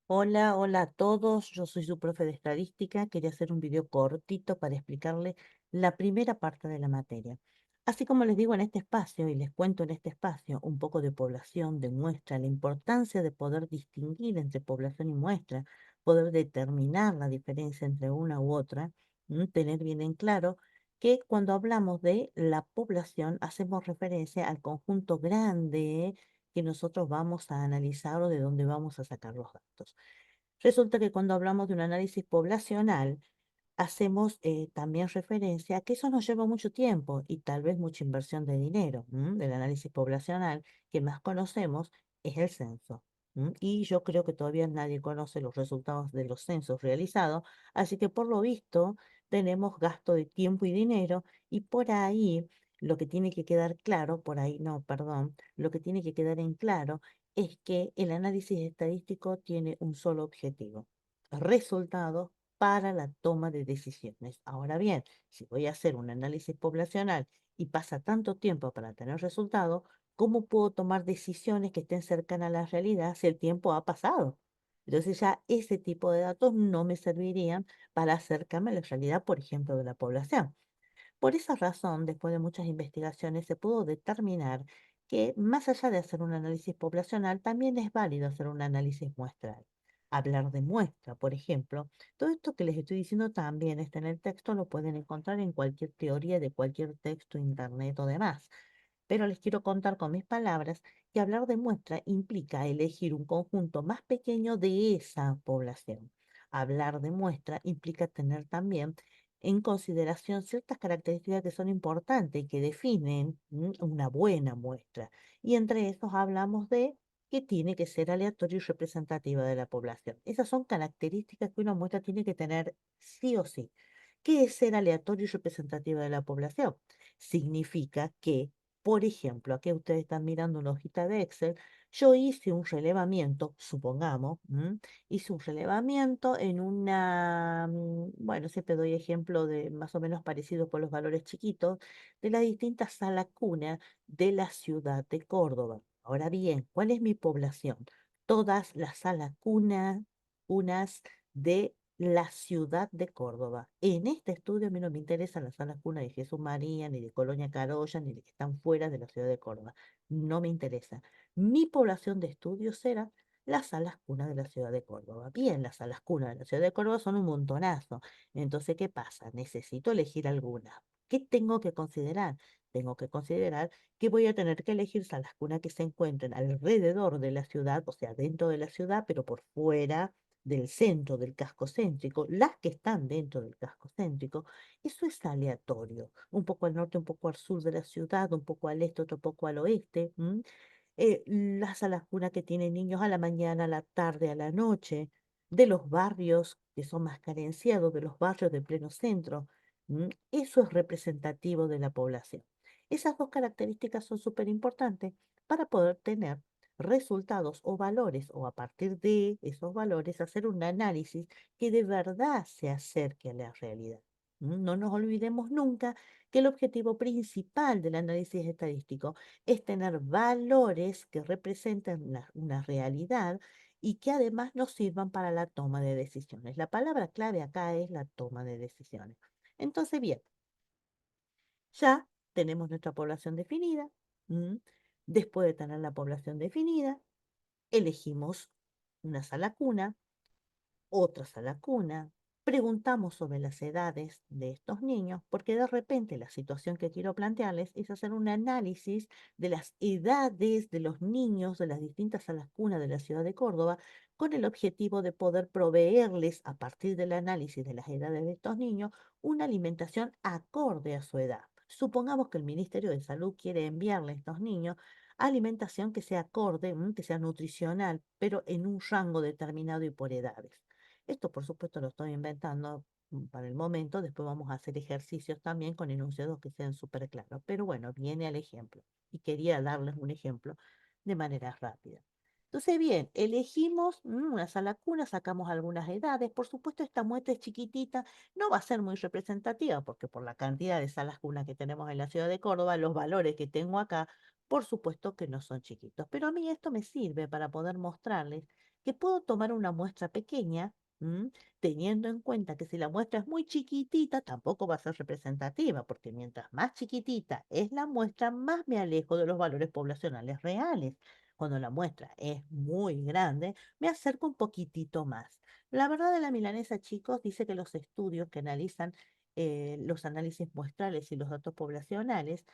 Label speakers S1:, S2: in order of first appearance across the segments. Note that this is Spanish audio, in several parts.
S1: Hola, hola a todos. Yo soy su profe de estadística. Quería hacer un video cortito para explicarle la primera parte de la materia. Así como les digo en este espacio y les cuento en este espacio un poco de población, de muestra, la importancia de poder distinguir entre población y muestra, poder determinar la diferencia entre una u otra, tener bien en claro que cuando hablamos de la población hacemos referencia al conjunto grande que nosotros vamos a analizar o de dónde vamos a sacar los datos. Resulta que cuando hablamos de un análisis poblacional, hacemos también referencia a que eso nos lleva mucho tiempo y tal vez mucha inversión de dinero. Del análisis poblacional que más conocemos es el censo. Y yo creo que todavía nadie conoce los resultados de los censos realizados, así que por lo visto tenemos gasto de tiempo y dinero y por ahí lo que tiene que quedar claro, por ahí no, perdón, lo que tiene que quedar en claro es que el análisis estadístico tiene un solo objetivo: resultados para la toma de decisiones. Ahora bien, si voy a hacer un análisis poblacional y pasa tanto tiempo para tener resultados, ¿cómo puedo tomar decisiones que estén cercanas a la realidad si el tiempo ha pasado? Entonces ya ese tipo de datos no me servirían para acercarme a la realidad, por ejemplo, de la población. Por esa razón, después de muchas investigaciones, se pudo determinar que más allá de hacer un análisis poblacional, también es válido hacer un análisis muestral. Hablar de muestra, por ejemplo, todo esto que les estoy diciendo también está en el texto, lo pueden encontrar en cualquier teoría de cualquier texto, internet o demás. Pero les quiero contar con mis palabras que hablar de muestra implica elegir un conjunto más pequeño de esa población. Hablar de muestra implica tener también en consideración ciertas características que son importantes y que definen una buena muestra. Y entre esos hablamos de que tiene que ser aleatorio y representativa de la población. Esas son características que una muestra tiene que tener sí o sí. ¿Qué es ser aleatorio y representativa de la población? Significa que, por ejemplo, aquí ustedes están mirando una hojita de Excel, yo hice un relevamiento, supongamos, hice un relevamiento en bueno, siempre doy ejemplo de más o menos parecido por los valores chiquitos, de las distintas salas cuna de la ciudad de Córdoba. Ahora bien, ¿cuál es mi población? Todas las salas cunas de la ciudad de Córdoba. En este estudio a mí no me interesan las salas cunas de Jesús María, ni de Colonia Carolla, ni de que están fuera de la ciudad de Córdoba. No me interesa. Mi población de estudio será las salas cunas de la ciudad de Córdoba. Bien, las salas cunas de la ciudad de Córdoba son un montonazo. Entonces, ¿qué pasa? Necesito elegir alguna. ¿Qué tengo que considerar? Tengo que considerar que voy a tener que elegir salas cunas que se encuentren alrededor de la ciudad, o sea, dentro de la ciudad, pero por fuera del centro del casco céntrico, las que están dentro del casco céntrico, eso es aleatorio. Un poco al norte, un poco al sur de la ciudad, un poco al este, otro poco al oeste. Las salas cunas que tienen niños a la mañana, a la tarde, a la noche, de los barrios que son más carenciados, de los barrios de pleno centro. Eso es representativo de la población. Esas dos características son súper importantes para poder tener resultados o valores, o a partir de esos valores hacer un análisis que de verdad se acerque a la realidad. No nos olvidemos nunca que el objetivo principal del análisis estadístico es tener valores que representen una realidad y que además nos sirvan para la toma de decisiones. La palabra clave acá es la toma de decisiones. Entonces, bien, ya tenemos nuestra población definida. ¿m? Después de tener la población definida, elegimos una sala cuna, otras a la cuna, preguntamos sobre las edades de estos niños, porque de repente la situación que quiero plantearles es hacer un análisis de las edades de los niños de las distintas salas cunas de la ciudad de Córdoba, con el objetivo de poder proveerles, a partir del análisis de las edades de estos niños, una alimentación acorde a su edad. Supongamos que el Ministerio de Salud quiere enviarle a estos niños alimentación que sea acorde, que sea nutricional, pero en un rango determinado y por edades. Esto, por supuesto, lo estoy inventando para el momento. Después vamos a hacer ejercicios también con enunciados que sean súper claros. Pero bueno, viene al ejemplo. Y quería darles un ejemplo de manera rápida. Entonces, bien, elegimos una sala cuna, sacamos algunas edades. Por supuesto, esta muestra es chiquitita, no va a ser muy representativa porque por la cantidad de salas cunas que tenemos en la ciudad de Córdoba, los valores que tengo acá, por supuesto que no son chiquitos. Pero a mí esto me sirve para poder mostrarles que puedo tomar una muestra pequeña, ¿m? Teniendo en cuenta que si la muestra es muy chiquitita, tampoco va a ser representativa, porque mientras más chiquitita es la muestra, más me alejo de los valores poblacionales reales. Cuando la muestra es muy grande, me acerco un poquitito más. La verdad de la milanesa, chicos, dice que los estudios que analizan los análisis muestrales y los datos poblacionales,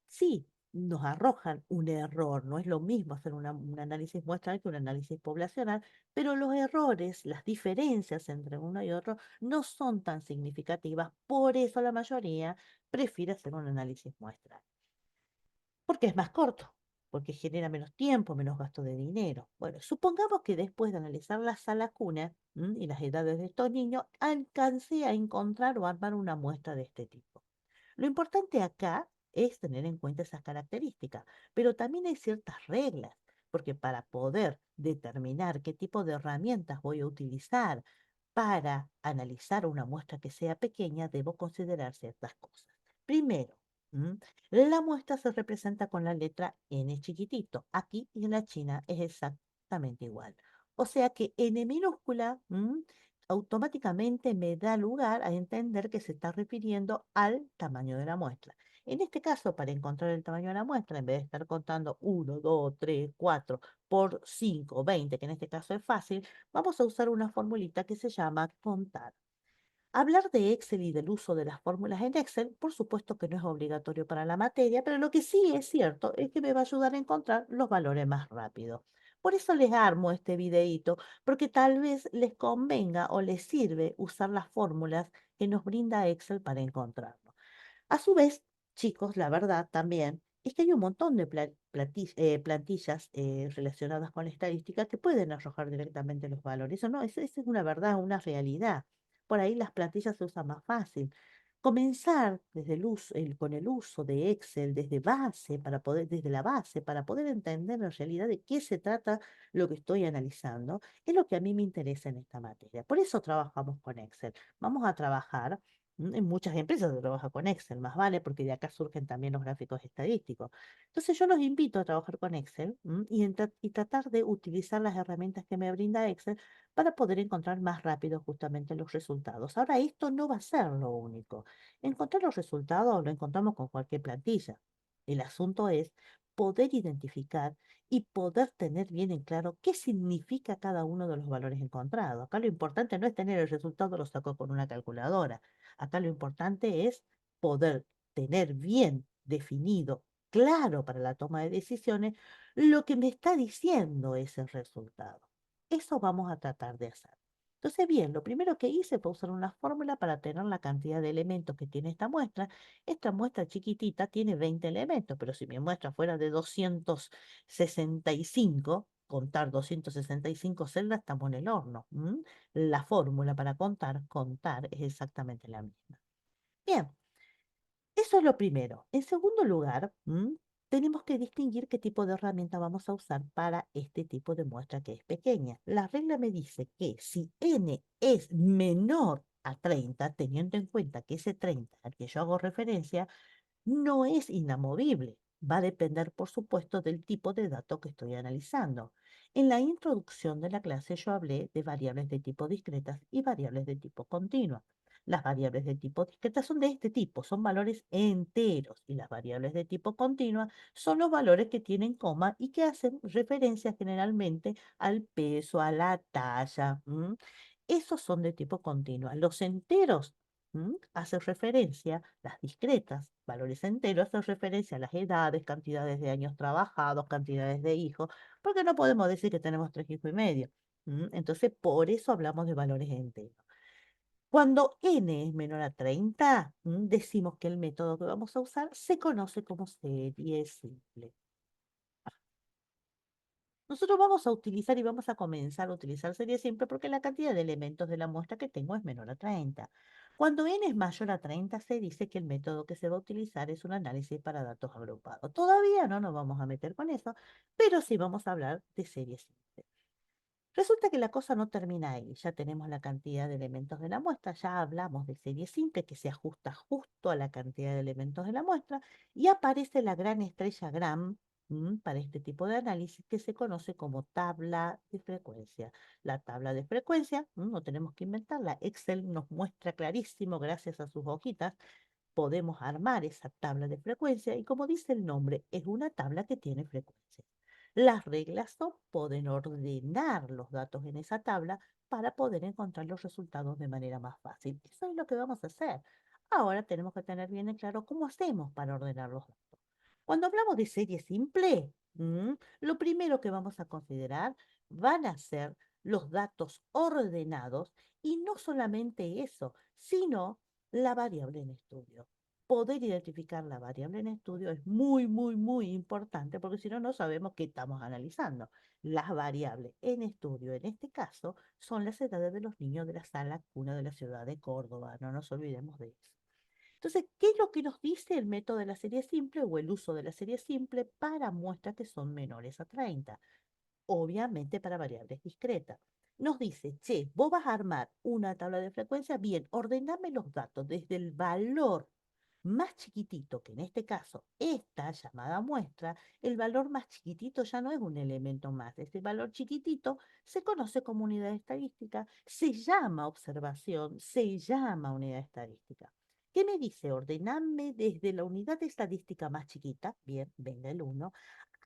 S1: sí, nos arrojan un error. No es lo mismo hacer un análisis muestral que un análisis poblacional, pero los errores, las diferencias entre uno y otro no son tan significativas. Por eso la mayoría prefiere hacer un análisis muestral. Porque es más corto, porque genera menos tiempo, menos gasto de dinero. Bueno, supongamos que después de analizar la sala cuna y las edades de estos niños, alcancé a encontrar o armar una muestra de este tipo. Lo importante acá es tener en cuenta esas características, pero también hay ciertas reglas, porque para poder determinar qué tipo de herramientas voy a utilizar para analizar una muestra que sea pequeña, debo considerar ciertas cosas. Primero, ¿m? La muestra se representa con la letra N chiquitito. Aquí y en la China es exactamente igual. O sea que N minúscula automáticamente me da lugar a entender que se está refiriendo al tamaño de la muestra. En este caso, para encontrar el tamaño de la muestra, en vez de estar contando 1, 2, 3, 4 por 5, 20, que en este caso es fácil, vamos a usar una formulita que se llama contar. Hablar de Excel y del uso de las fórmulas en Excel, por supuesto que no es obligatorio para la materia, pero lo que sí es cierto es que me va a ayudar a encontrar los valores más rápido. Por eso les armo este videíto, porque tal vez les convenga o les sirve usar las fórmulas que nos brinda Excel para encontrarlo. A su vez, chicos, la verdad también es que hay un montón de plantillas relacionadas con la estadística que pueden arrojar directamente los valores. Eso no, esa es una verdad, una realidad. Por ahí las plantillas se usan más fácil. Comenzar desde con el uso de Excel desde la base, para poder entender en realidad de qué se trata lo que estoy analizando, es lo que a mí me interesa en esta materia. Por eso trabajamos con Excel. Vamos a trabajar. En muchas empresas se trabaja con Excel, más vale, porque de acá surgen también los gráficos estadísticos. Entonces yo los invito a trabajar con Excel y tratar de utilizar las herramientas que me brinda Excel para poder encontrar más rápido justamente los resultados. Ahora, esto no va a ser lo único. Encontrar los resultados lo encontramos con cualquier plantilla. El asunto es poder identificar y poder tener bien en claro qué significa cada uno de los valores encontrados. Acá lo importante no es tener el resultado, lo saco con una calculadora. Acá lo importante es poder tener bien definido, claro para la toma de decisiones, lo que me está diciendo ese resultado. Eso vamos a tratar de hacer. Entonces, bien, lo primero que hice fue usar una fórmula para tener la cantidad de elementos que tiene esta muestra. Esta muestra chiquitita tiene 20 elementos, pero si mi muestra fuera de 265, contar 265 celdas, estamos en el horno. La fórmula para contar es exactamente la misma. Bien, eso es lo primero. En segundo lugar, tenemos que distinguir qué tipo de herramienta vamos a usar para este tipo de muestra que es pequeña. La regla me dice que si n es menor a 30, teniendo en cuenta que ese 30 al que yo hago referencia no es inamovible. Va a depender, por supuesto, del tipo de dato que estoy analizando. En la introducción de la clase yo hablé de variables de tipo discretas y variables de tipo continua. Las variables de tipo discreta son de este tipo, son valores enteros, y las variables de tipo continua son los valores que tienen coma y que hacen referencia generalmente al peso, a la talla. Esos son de tipo continua. Los enteros hacen referencia, las discretas, valores enteros, hacen referencia a las edades, cantidades de años trabajados, cantidades de hijos, porque no podemos decir que tenemos 3 hijos y medio. Entonces, por eso hablamos de valores enteros. Cuando n es menor a 30, decimos que el método que vamos a usar se conoce como serie simple. Nosotros vamos a utilizar y vamos a comenzar a utilizar serie simple porque la cantidad de elementos de la muestra que tengo es menor a 30. Cuando n es mayor a 30, se dice que el método que se va a utilizar es un análisis para datos agrupados. Todavía no nos vamos a meter con eso, pero sí vamos a hablar de serie simple. Resulta que la cosa no termina ahí. Ya tenemos la cantidad de elementos de la muestra, ya hablamos de serie simple que se ajusta justo a la cantidad de elementos de la muestra y aparece la gran estrella Gram. para este tipo de análisis que se conoce como tabla de frecuencia. La tabla de frecuencia, no tenemos que inventarla, Excel nos muestra clarísimo, gracias a sus hojitas, podemos armar esa tabla de frecuencia y como dice el nombre, es una tabla que tiene frecuencias. Las reglas son, pueden ordenar los datos en esa tabla para poder encontrar los resultados de manera más fácil. Eso es lo que vamos a hacer. Ahora tenemos que tener bien en claro cómo hacemos para ordenar los datos. Cuando hablamos de serie simple, lo primero que vamos a considerar van a ser los datos ordenados y no solamente eso, sino la variable en estudio. Poder identificar la variable en estudio es muy, muy, muy importante porque si no, no sabemos qué estamos analizando. Las variables en estudio, en este caso, son las edades de los niños de la sala cuna de la ciudad de Córdoba. No nos olvidemos de eso. Entonces, ¿qué es lo que nos dice el método de la serie simple o el uso de la serie simple para muestras que son menores a 30? Obviamente para variables discretas. Nos dice, che, vos vas a armar una tabla de frecuencia, bien, ordename los datos desde el valor más chiquitito, que en este caso esta llamada muestra, el valor más chiquitito ya no es un elemento más. Ese valor chiquitito se conoce como unidad estadística, se llama observación, se llama unidad estadística. ¿Qué me dice? Ordename desde la unidad estadística más chiquita, bien, venga el uno,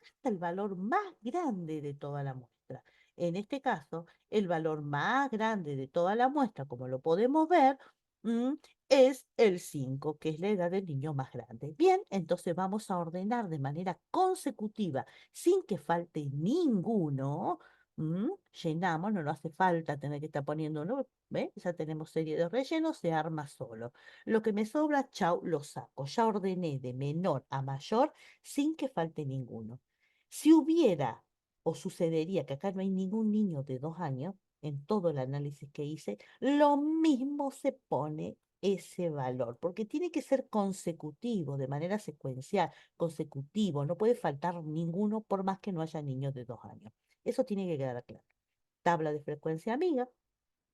S1: hasta el valor más grande de toda la muestra. En este caso, el valor más grande de toda la muestra, como lo podemos ver, mm, es el 5, que es la edad del niño más grande. Bien, entonces vamos a ordenar de manera consecutiva, sin que falte ninguno. Llenamos, no nos hace falta tener que estar poniendo, ¿no? ¿Ve? Ya tenemos serie de rellenos, se arma solo. Lo que me sobra, chau, lo saco. Ya ordené de menor a mayor sin que falte ninguno. Si hubiera o sucedería que acá no hay ningún niño de 2 años, en todo el análisis que hice, lo mismo se pone ese valor, porque tiene que ser consecutivo, de manera secuencial, consecutivo, no puede faltar ninguno por más que no haya niños de 2 años. Eso tiene que quedar claro. Tabla de frecuencia amiga,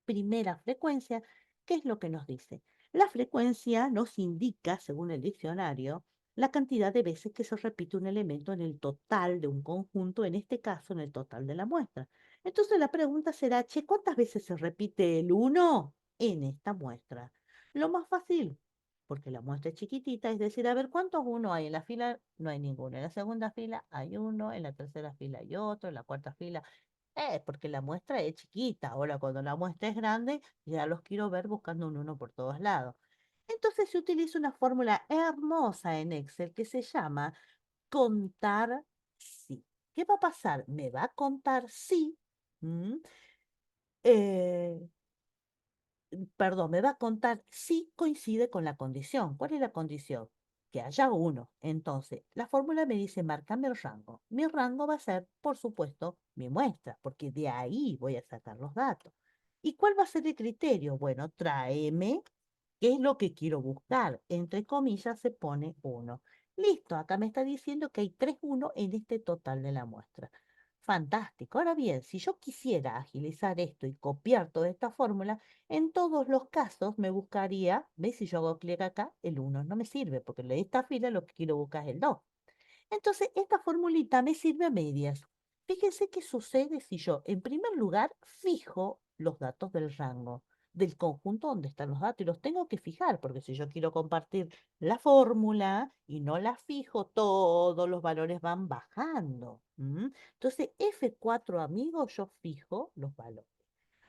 S1: primera frecuencia, ¿qué es lo que nos dice? La frecuencia nos indica, según el diccionario, la cantidad de veces que se repite un elemento en el total de un conjunto, en este caso en el total de la muestra. Entonces la pregunta será, che, ¿cuántas veces se repite el uno en esta muestra? Lo más fácil, porque la muestra es chiquitita, es decir, a ver, ¿cuántos uno hay? En la fila no hay ninguno, en la segunda fila hay uno, en la tercera fila hay otro, en la cuarta fila porque la muestra es chiquita. Ahora, cuando la muestra es grande, ya los quiero ver buscando un uno por todos lados. Entonces se utiliza una fórmula hermosa en Excel que se llama contar sí. ¿Qué va a pasar? Me va a contar sí. ¿m? eh, Perdón, me va a contar si coincide con la condición. ¿Cuál es la condición? Que haya uno. Entonces, la fórmula me dice, márcame el rango. Mi rango va a ser, por supuesto, mi muestra, porque de ahí voy a sacar los datos. ¿Y cuál va a ser el criterio? Bueno, tráeme qué es lo que quiero buscar. Entre comillas se pone uno. Listo, acá me está diciendo que hay 3 uno en este total de la muestra. Fantástico. Ahora bien, si yo quisiera agilizar esto y copiar toda esta fórmula, en todos los casos me buscaría, ¿ves? Si yo hago clic acá, el uno no me sirve, porque en esta fila lo que quiero buscar es el 2. Entonces, esta formulita me sirve a medias. Fíjense qué sucede si yo, en primer lugar, fijo los datos del rango, del conjunto donde están los datos, y los tengo que fijar, porque si yo quiero compartir la fórmula y no la fijo, todos los valores van bajando. Entonces, F4, amigos, yo fijo los valores.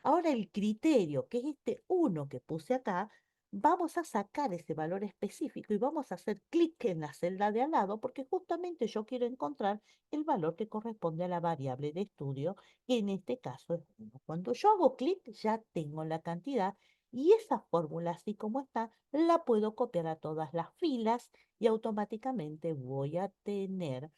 S1: Ahora el criterio, que es este uno que puse acá, vamos a sacar ese valor específico y vamos a hacer clic en la celda de al lado porque justamente yo quiero encontrar el valor que corresponde a la variable de estudio, que en este caso es 1. Cuando yo hago clic ya tengo la cantidad y esa fórmula así como está la puedo copiar a todas las filas y automáticamente voy a tener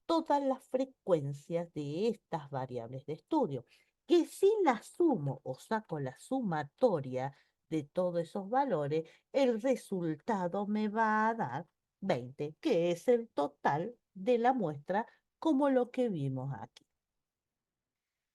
S1: todas las frecuencias de estas variables de estudio, que si las sumo o saco la sumatoria de todos esos valores, el resultado me va a dar 20, que es el total de la muestra como lo que vimos aquí.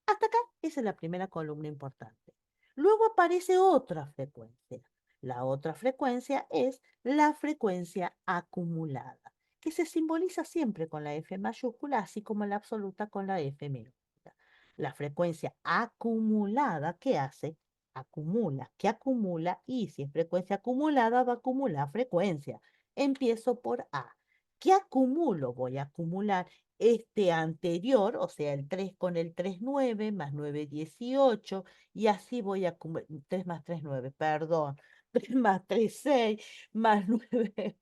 S1: Hasta acá, esa es la primera columna importante. Luego aparece otra frecuencia. La otra frecuencia es la frecuencia acumulada. que se simboliza siempre con la F mayúscula, así como la absoluta con la F minúscula. La frecuencia acumulada, ¿qué hace? Acumula. ¿Qué acumula? Y si es frecuencia acumulada, va a acumular frecuencia. Empiezo por A. ¿Qué acumulo? Voy a acumular este anterior, o sea, el 3 con el 3 9 más 9 18, y así voy a acumular, 3 más 3 9, perdón, 3 más 3 6, más 9,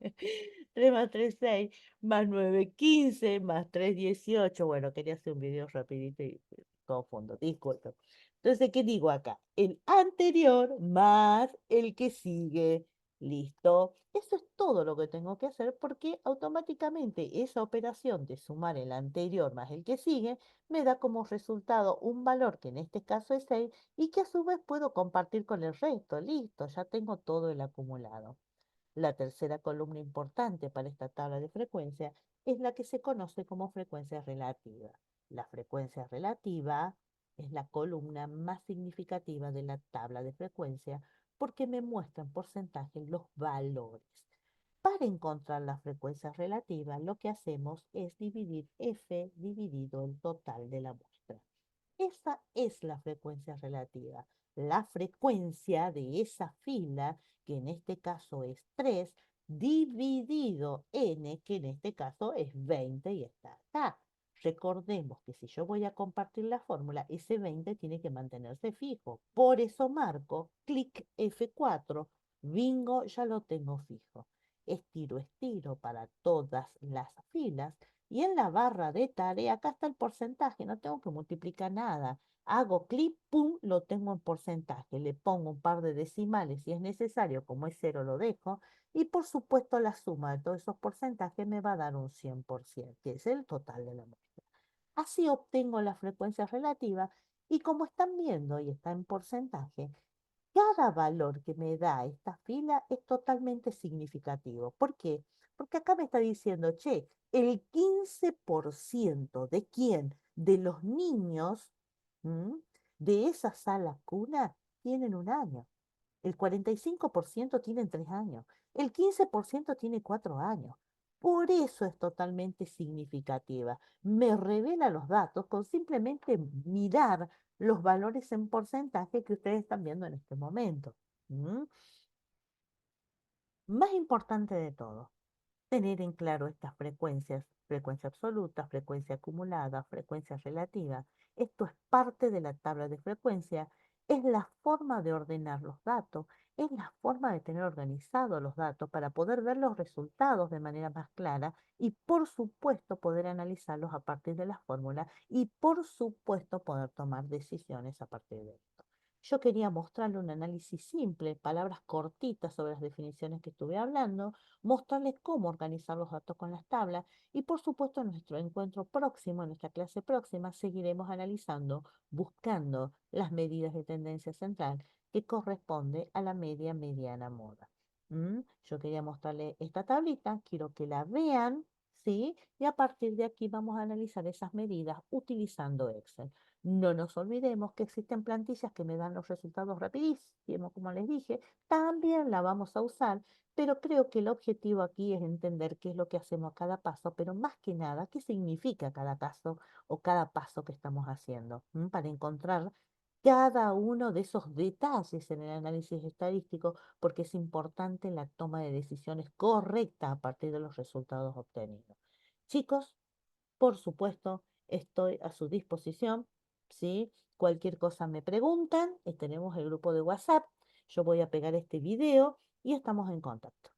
S1: 3 más 3 6, más 9 15, más 3 18. Bueno, quería hacer un video rapidito y confundo, disculpen. Entonces, ¿qué digo acá? El anterior más el que sigue. Listo. Eso es todo lo que tengo que hacer porque automáticamente esa operación de sumar el anterior más el que sigue me da como resultado un valor que en este caso es 6 y que a su vez puedo compartir con el resto. Listo, ya tengo todo el acumulado. La tercera columna importante para esta tabla de frecuencia es la que se conoce como frecuencia relativa. La frecuencia relativa es la columna más significativa de la tabla de frecuencia porque me muestra en porcentaje los valores. Para encontrar la frecuencia relativa, lo que hacemos es dividir f dividido el total de la muestra. Esa es la frecuencia relativa. La frecuencia de esa fila, que en este caso es 3, dividido n, que en este caso es 20 y está acá. Recordemos que si yo voy a compartir la fórmula, ese 20 tiene que mantenerse fijo. Por eso marco clic F4, bingo, ya lo tengo fijo. Estiro, estiro para todas las filas y en la barra de tarea, acá está el porcentaje, no tengo que multiplicar nada. Hago clic, pum, lo tengo en porcentaje. Le pongo un par de decimales si es necesario, como es cero lo dejo. Y por supuesto la suma de todos esos porcentajes me va a dar un 100%, que es el total de la muestra. Así obtengo la frecuencia relativa y como están viendo y está en porcentaje, cada valor que me da esta fila es totalmente significativo. ¿Por qué? Porque acá me está diciendo, che, el 15% de quién, de los niños, ¿m? De esa sala cuna tienen un año. El 45% tienen 3 años. El 15% tiene 4 años. Por eso es totalmente significativa. Me revela los datos con simplemente mirar los valores en porcentaje que ustedes están viendo en este momento. ¿Mm? Más importante de todo, tener en claro estas frecuencias, frecuencia absoluta, frecuencia acumulada, frecuencia relativa. Esto es parte de la tabla de frecuencia, es la forma de ordenar los datos, es la forma de tener organizados los datos para poder ver los resultados de manera más clara y por supuesto poder analizarlos a partir de la fórmula y por supuesto poder tomar decisiones a partir de esto. Yo quería mostrarle un análisis simple, palabras cortitas sobre las definiciones que estuve hablando, mostrarles cómo organizar los datos con las tablas y por supuesto en nuestro encuentro próximo, en nuestra clase próxima, seguiremos analizando, buscando las medidas de tendencia central que corresponde a la media mediana moda. Yo quería mostrarles esta tablita, quiero que la vean, ¿sí? Y a partir de aquí vamos a analizar esas medidas utilizando Excel. No nos olvidemos que existen plantillas que me dan los resultados rapidísimo, como les dije, también la vamos a usar, pero creo que el objetivo aquí es entender qué es lo que hacemos a cada paso, pero más que nada, qué significa cada caso o cada paso que estamos haciendo, para encontrar cada uno de esos detalles en el análisis estadístico, porque es importante la toma de decisiones correcta a partir de los resultados obtenidos. Chicos, por supuesto, estoy a su disposición, ¿sí? Cualquier cosa me preguntan, tenemos el grupo de WhatsApp, yo voy a pegar este video y estamos en contacto.